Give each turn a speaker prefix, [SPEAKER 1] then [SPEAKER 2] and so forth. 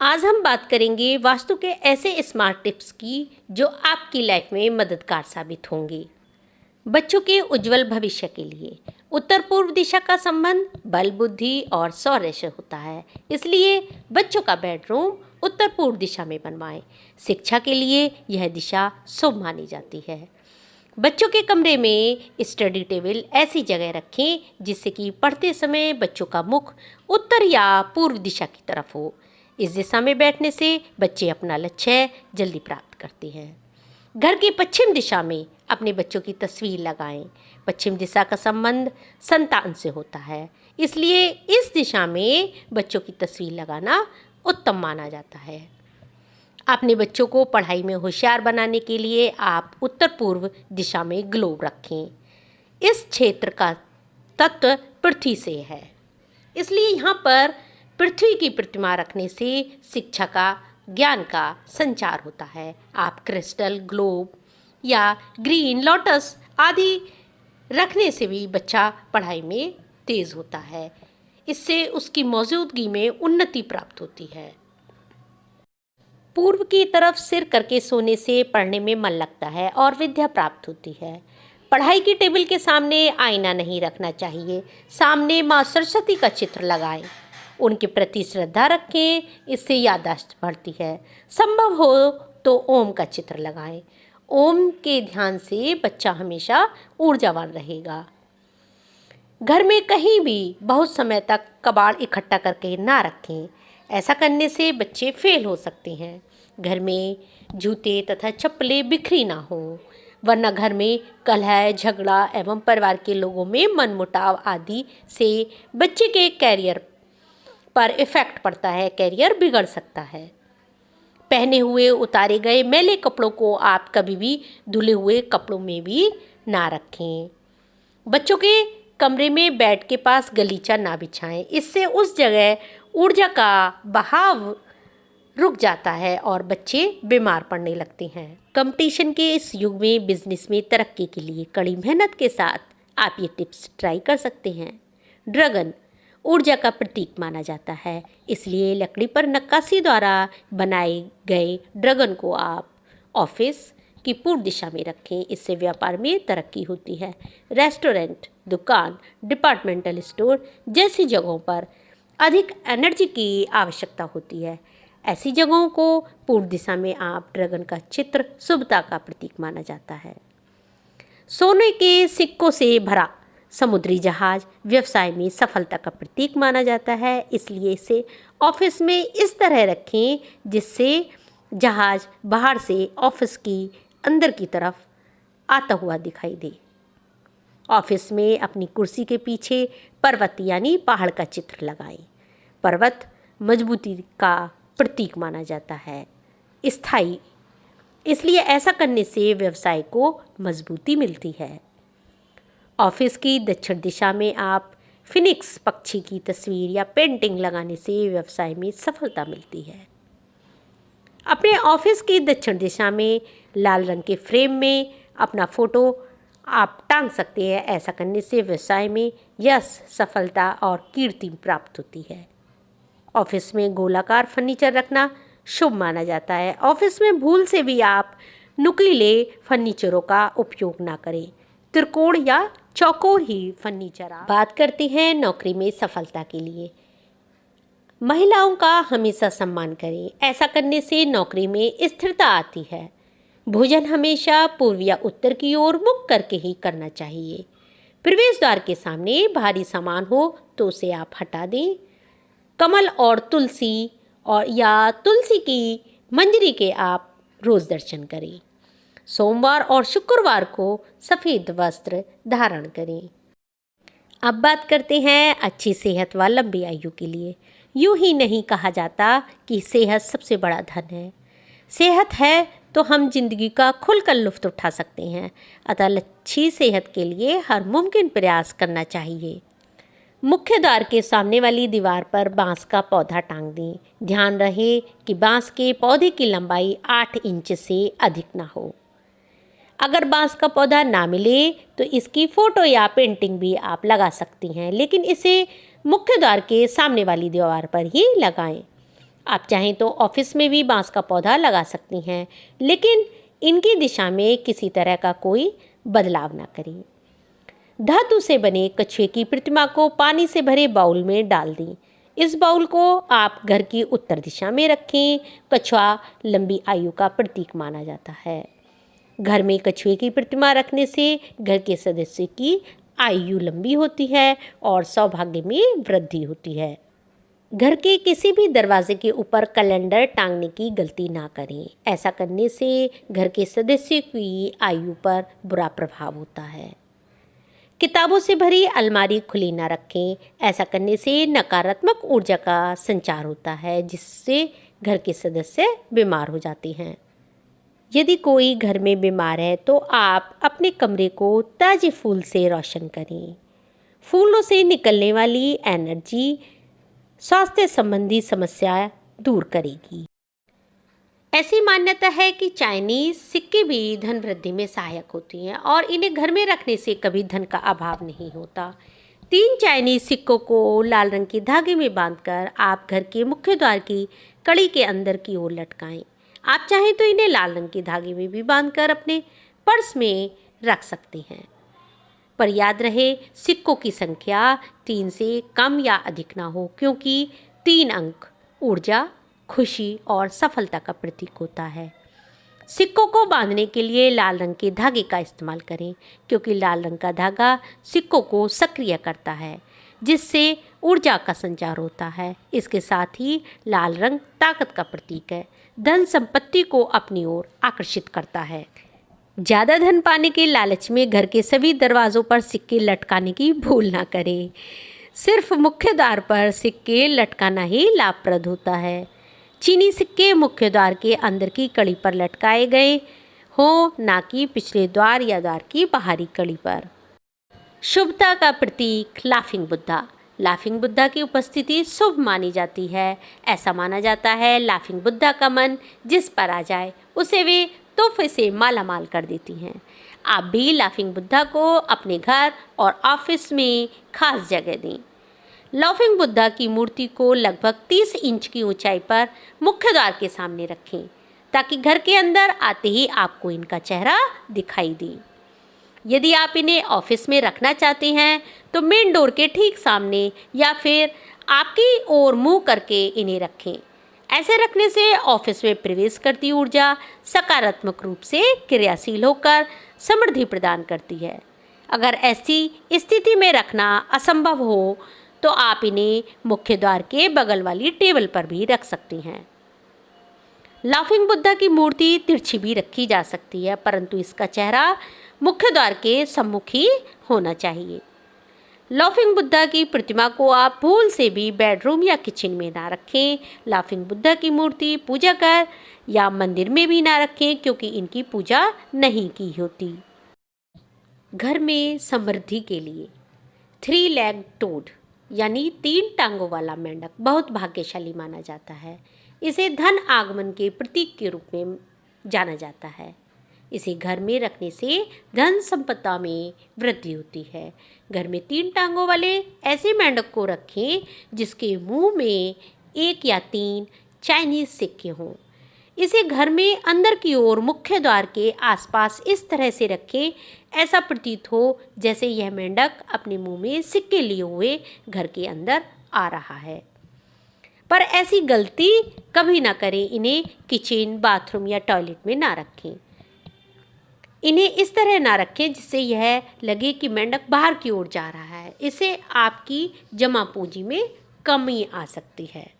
[SPEAKER 1] आज हम बात करेंगे वास्तु के ऐसे स्मार्ट टिप्स की जो आपकी लाइफ में मददगार साबित होंगे। बच्चों के उज्जवल भविष्य के लिए उत्तर पूर्व दिशा का संबंध बल, बुद्धि और शौर्य से होता है। इसलिए बच्चों का बेडरूम उत्तर पूर्व दिशा में बनवाएं। शिक्षा के लिए यह दिशा शुभ मानी जाती है। बच्चों के कमरे में स्टडी टेबल ऐसी जगह रखें जिससे कि पढ़ते समय बच्चों का मुख उत्तर या पूर्व दिशा की तरफ हो। इस दिशा में बैठने से बच्चे अपना लक्ष्य जल्दी प्राप्त करते हैं। घर की पश्चिम दिशा में अपने बच्चों की तस्वीर लगाएं। पश्चिम दिशा का संबंध संतान से होता है, इसलिए इस दिशा में बच्चों की तस्वीर लगाना उत्तम माना जाता है। अपने बच्चों को पढ़ाई में होशियार बनाने के लिए आप उत्तर पूर्व दिशा में ग्लोब रखें। इस क्षेत्र का तत्व पृथ्वी से है, इसलिए यहाँ पर पृथ्वी की प्रतिमा रखने से शिक्षा का, ज्ञान का संचार होता है। आप क्रिस्टल, ग्लोब या ग्रीन लोटस आदि रखने से भी बच्चा पढ़ाई में तेज होता है। इससे उसकी मौजूदगी में उन्नति प्राप्त होती है। पूर्व की तरफ सिर करके सोने से पढ़ने में मन लगता है और विद्या प्राप्त होती है। पढ़ाई की टेबल के सामने आईना नहीं रखना चाहिए। सामने माँ सरस्वती का चित्र लगाएं। उनके प्रति श्रद्धा रखें, इससे याददाश्त बढ़ती है। संभव हो तो ओम का चित्र लगाएं। ओम के ध्यान से बच्चा हमेशा ऊर्जावान रहेगा। घर में कहीं भी बहुत समय तक कबाड़ इकट्ठा करके ना रखें। ऐसा करने से बच्चे फेल हो सकते हैं। घर में जूते तथा चप्पलें बिखरी ना हो, वरना घर में कलह, झगड़ा एवं परिवार के लोगों में मनमुटाव आदि से बच्चे के कैरियर पर इफेक्ट पड़ता है। कैरियर बिगड़ सकता है। पहने हुए उतारे गए मैले कपड़ों को आप कभी भी धुले हुए कपड़ों में भी ना रखें। बच्चों के कमरे में बेड के पास गलीचा ना बिछाएं। इससे उस जगह ऊर्जा का बहाव रुक जाता है और बच्चे बीमार पड़ने लगते हैं। कंपटीशन के इस युग में बिजनेस में तरक्की के लिए कड़ी मेहनत के साथ आप ये टिप्स ट्राई कर सकते हैं। ड्रैगन ऊर्जा का प्रतीक माना जाता है, इसलिए लकड़ी पर नक्काशी द्वारा बनाए गए ड्रैगन को आप ऑफिस की पूर्व दिशा में रखें। इससे व्यापार में तरक्की होती है। रेस्टोरेंट, दुकान, डिपार्टमेंटल स्टोर जैसी जगहों पर अधिक एनर्जी की आवश्यकता होती है। ऐसी जगहों को पूर्व दिशा में आप ड्रैगन का चित्र शुभता का प्रतीक माना जाता है। सोने के सिक्कों से भरा समुद्री जहाज व्यवसाय में सफलता का प्रतीक माना जाता है, इसलिए इसे ऑफिस में इस तरह रखें जिससे जहाज बाहर से ऑफिस की अंदर की तरफ आता हुआ दिखाई दे। ऑफिस में अपनी कुर्सी के पीछे पर्वत यानी पहाड़ का चित्र लगाएं। पर्वत मजबूती का प्रतीक माना जाता है, स्थायी, इसलिए ऐसा करने से व्यवसाय को मजबूती मिलती है। ऑफिस की दक्षिण दिशा में आप फिनिक्स पक्षी की तस्वीर या पेंटिंग लगाने से व्यवसाय में सफलता मिलती है। अपने ऑफिस की दक्षिण दिशा में लाल रंग के फ्रेम में अपना फोटो आप टांग सकते हैं। ऐसा करने से व्यवसाय में यश, सफलता और कीर्ति प्राप्त होती है। ऑफिस में गोलाकार फर्नीचर रखना शुभ माना जाता है। ऑफिस में भूल से भी आप नुकीले फर्नीचरों का उपयोग ना करें। त्रिकोण या चौकोर ही फर्नीचर। बात करते हैं नौकरी में सफलता के लिए। महिलाओं का हमेशा सम्मान करें। ऐसा करने से नौकरी में स्थिरता आती है। भोजन हमेशा पूर्व या उत्तर की ओर मुख करके ही करना चाहिए। प्रवेश द्वार के सामने भारी सामान हो तो उसे आप हटा दें। कमल और तुलसी या तुलसी की मंजरी के आप रोज दर्शन करें। सोमवार और शुक्रवार को सफ़ेद वस्त्र धारण करें। अब बात करते हैं अच्छी सेहत व लंबी आयु के लिए। यूं ही नहीं कहा जाता कि सेहत सबसे बड़ा धन है। सेहत है तो हम जिंदगी का खुलकर लुत्फ़ उठा सकते हैं। अतः अच्छी सेहत के लिए हर मुमकिन प्रयास करना चाहिए। मुख्य द्वार के सामने वाली दीवार पर बांस का पौधा टांग दें। ध्यान रहे कि बांस के पौधे की लंबाई 8 इंच से अधिक ना हो। अगर बांस का पौधा ना मिले तो इसकी फ़ोटो या पेंटिंग भी आप लगा सकती हैं, लेकिन इसे मुख्य द्वार के सामने वाली दीवार पर ही लगाएं। आप चाहें तो ऑफिस में भी बांस का पौधा लगा सकती हैं, लेकिन इनकी दिशा में किसी तरह का कोई बदलाव ना करें। धातु से बने कछुए की प्रतिमा को पानी से भरे बाउल में डाल दें। इस बाउल को आप घर की उत्तर दिशा में रखें। कछुआ लंबी आयु का प्रतीक माना जाता है। घर में कछुए की प्रतिमा रखने से घर के सदस्य की आयु लंबी होती है और सौभाग्य में वृद्धि होती है। घर के किसी भी दरवाजे के ऊपर कैलेंडर टांगने की गलती ना करें। ऐसा करने से घर के सदस्य की आयु पर बुरा प्रभाव होता है। किताबों से भरी अलमारी खुली ना रखें। ऐसा करने से नकारात्मक ऊर्जा का संचार होता है, जिससे घर के सदस्य बीमार हो जाते हैं। यदि कोई घर में बीमार है तो आप अपने कमरे को ताजे फूल से रोशन करें। फूलों से निकलने वाली एनर्जी स्वास्थ्य संबंधी समस्या दूर करेगी। ऐसी मान्यता है कि चाइनीज सिक्के भी धन वृद्धि में सहायक होती हैं और इन्हें घर में रखने से कभी धन का अभाव नहीं होता। 3 चाइनीज सिक्कों को लाल रंग के धागे में बांधकर आप घर के मुख्य द्वार की कड़ी के अंदर की ओर लटकाएं। आप चाहें तो इन्हें लाल रंग के धागे में भी बांधकर अपने पर्स में रख सकते हैं। पर याद रहे, सिक्कों की संख्या 3 से कम या अधिक ना हो, क्योंकि 3 अंक ऊर्जा, खुशी और सफलता का प्रतीक होता है। सिक्कों को बांधने के लिए लाल रंग के धागे का इस्तेमाल करें, क्योंकि लाल रंग का धागा सिक्कों को सक्रिय करता है, जिससे ऊर्जा का संचार होता है। इसके साथ ही लाल रंग ताकत का प्रतीक है, धन संपत्ति को अपनी ओर आकर्षित करता है। ज़्यादा धन पाने के लालच में घर के सभी दरवाज़ों पर सिक्के लटकाने की भूल ना करें। सिर्फ मुख्य द्वार पर सिक्के लटकाना ही लाभप्रद होता है। चीनी सिक्के मुख्य द्वार के अंदर की कड़ी पर लटकाए गए हों, ना कि पिछले द्वार या द्वार की बाहरी कड़ी पर। शुभता का प्रतीक लाफिंग बुद्धा। लाफिंग बुद्धा की उपस्थिति शुभ मानी जाती है। ऐसा माना जाता है लाफिंग बुद्धा का मन जिस पर आ जाए उसे वे तोहफे से माला माल कर देती हैं। आप भी लाफिंग बुद्धा को अपने घर और ऑफिस में खास जगह दें। लाफिंग बुद्धा की मूर्ति को लगभग 30 इंच की ऊंचाई पर मुख्य द्वार के सामने रखें, ताकि घर के अंदर आते ही आपको इनका चेहरा दिखाई दे। यदि आप इन्हें ऑफिस में रखना चाहते हैं तो मेन डोर के ठीक सामने या फिर आपकी ओर मुंह करके इन्हें रखें। ऐसे रखने से ऑफिस में प्रवेश करती ऊर्जा सकारात्मक रूप से क्रियाशील होकर समृद्धि प्रदान करती है। अगर ऐसी स्थिति में रखना असंभव हो तो आप इन्हें मुख्य द्वार के बगल वाली टेबल पर भी रख सकती हैं। लाफिंग बुद्धा की मूर्ति तिरछी भी रखी जा सकती है, परंतु इसका चेहरा मुख्य द्वार के सम्मुख ही होना चाहिए। लाफिंग बुद्धा की प्रतिमा को आप भूल से भी बेडरूम या किचन में ना रखें। लाफिंग बुद्धा की मूर्ति पूजा घर या मंदिर में भी ना रखें, क्योंकि इनकी पूजा नहीं की होती। घर में समृद्धि के लिए 3 लेग टोड यानी 3 टांगों वाला मेंढक बहुत भाग्यशाली माना जाता है। इसे धन आगमन के प्रतीक के रूप में जाना जाता है। इसे घर में रखने से धन संपदा में वृद्धि होती है। घर में 3 टांगों वाले ऐसे मेंढक को रखें जिसके मुंह में 1 या 3 चाइनीज सिक्के हों। इसे घर में अंदर की ओर मुख्य द्वार के आसपास इस तरह से रखें, ऐसा प्रतीत हो जैसे यह मेंढक अपने मुंह में सिक्के लिए हुए घर के अंदर आ रहा है। पर ऐसी गलती कभी ना करें। इन्हें किचन, बाथरूम या टॉयलेट में ना रखें। इन्हें इस तरह ना रखें जिससे यह लगे कि मेंढक बाहर की ओर जा रहा है। इससे आपकी जमा पूंजी में कमी आ सकती है।